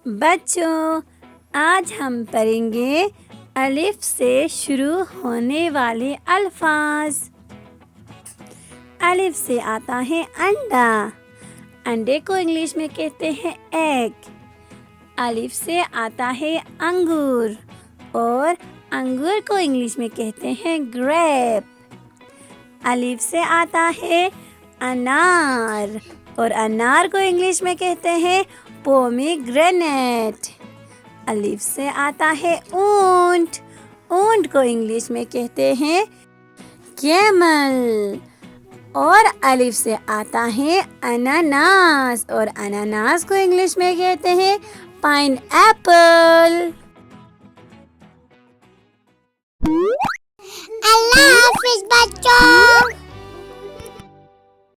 बच्चों, आज हम पढ़ेंगे अलिफ से शुरू होने वाले अल्फाज। अलिफ से आता है अंडा। अंडे को इंग्लिश में कहते हैं एग। अलिफ से आता है अंगूर और अंगूर को इंग्लिश में कहते हैं ग्रेप। अलिफ से आता है अनार और अनार को इंग्लिश में कहते हैं पोमीग्रेनेट। अलिफ से आता है ऊंट। ऊंट को इंग्लिश में कहते हैं कैमल। और अलिफ से आता है अनानास और अनानास को इंग्लिश में कहते हैं पाइनएप्पल। अल्लाह हाफिज बच्चों।